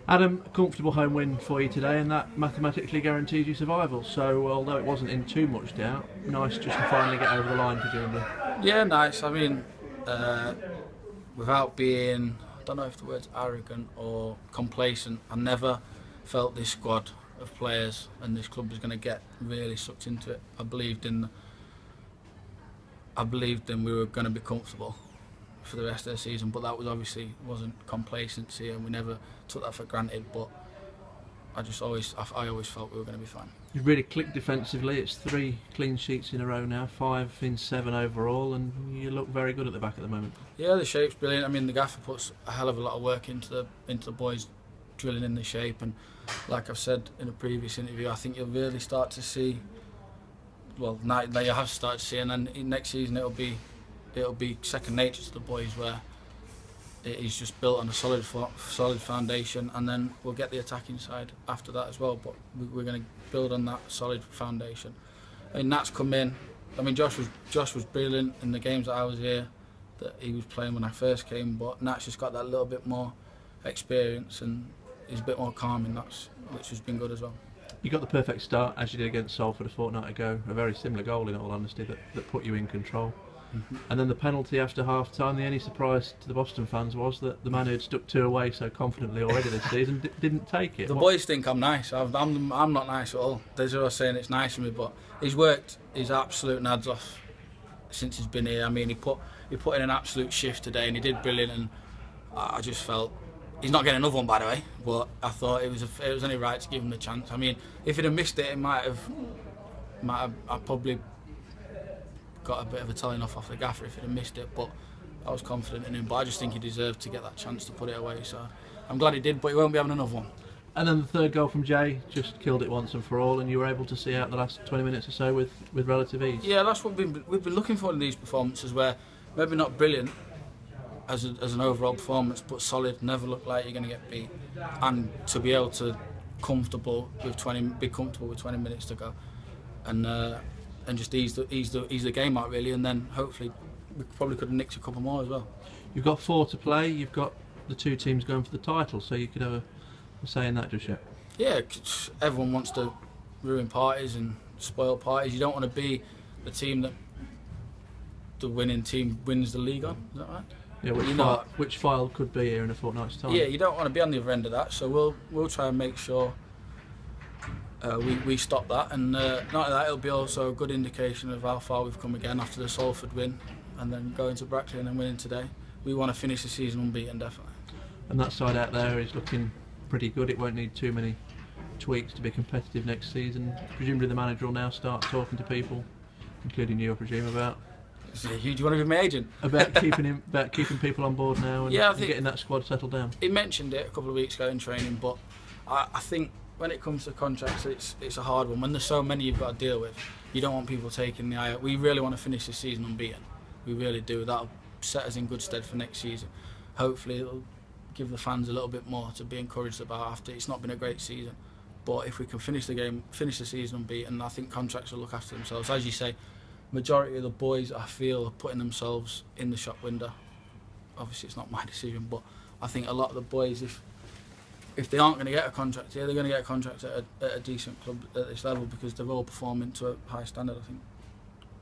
Adam, a comfortable home win for you today, and that mathematically guarantees you survival. So, although it wasn't in too much doubt, nice just to finally get over the line, presumably. Yeah, nice. I mean, without being, I don't know if the word's arrogant or complacent, I never felt this squad of players and this club was going to get really sucked into it. I believed in we were going to be comfortable for the rest of the season, but that was obviously wasn't complacency, and we never took that for granted. But I always felt we were going to be fine. You've really clicked defensively. It's 3 clean sheets in a row now, 5 in 7 overall, and you look very good at the back at the moment. Yeah, the shape's brilliant. I mean, the gaffer puts a hell of a lot of work into the boys drilling in the shape, and like I've said in a previous interview, I think you'll really start to see. Well, now you have started to see, and then next season it'll be second nature to the boys, where it is just built on a solid foundation, and then we'll get the attacking side after that as well. But we're going to build on that solid foundation. I mean, Nat's come in. I mean, Josh was brilliant in the games that I was here, that he was playing when I first came. But Nat's just got that little bit more experience, and he's a bit more calm, and which has been good as well. You got the perfect start, as you did against Telford a fortnight ago. A very similar goal, in all honesty, that put you in control. And then the penalty after half time. The only surprise to the Boston fans was that the man who had stuck 2 away so confidently already this season didn't take it. The boys think I'm nice. I'm not nice at all. They're always saying it's nice for me, but he's worked his absolute nads off since he's been here. I mean, he put in an absolute shift today, and he did brilliant. And I just felt he's not getting another one, by the way. But I thought it was only right to give him the chance. I mean, if he'd have missed it, I probably got a bit of a telling off the gaffer if he'd have missed it, but I was confident in him. But I just think he deserved to get that chance to put it away, so I'm glad he did, but he won't be having another one. And then the third goal from Jay just killed it once and for all, and you were able to see out the last 20 minutes or so with relative ease. Yeah, that's what we've been looking for in these performances, where maybe not brilliant as an overall performance, but solid, never look like you're going to get beat, and to be able to be comfortable with 20 minutes to go, and just ease the game out really, and then hopefully we probably could have nicked a couple more as well. You've got 4 to play. You've got the 2 teams going for the title, so you could have a say in that just yet. Yeah, everyone wants to ruin parties and spoil parties. You don't want to be the team that the winning team wins the league on. Is that right? Yeah, which file could be here in a fortnight's time. Yeah, you don't want to be on the other end of that. So we'll try and make sure we stop that, and not only that, it'll be also a good indication of how far we've come again after the Salford win, and then going to Brackley and then winning today. We want to finish the season unbeaten, definitely. And that side out there is looking pretty good. It won't need too many tweaks to be competitive next season. Presumably the manager will now start talking to people, including you, I presume, about. Do you want to be my agent? About keeping people on board now, and, yeah, and getting that squad settled down. He mentioned it a couple of weeks ago in training, but I think when it comes to contracts, it's a hard one. When there's so many you've got to deal with, you don't want people taking the eye out. We really want to finish the season unbeaten. We really do. That'll set us in good stead for next season. Hopefully it'll give the fans a little bit more to be encouraged about after it's not been a great season. But if we can finish the season unbeaten, I think contracts will look after themselves. As you say, majority of the boys, I feel, are putting themselves in the shop window. Obviously it's not my decision, but I think a lot of the boys, if they aren't going to get a contract here, they're going to get a contract at a decent club at this level, because they're all performing to a high standard, I think.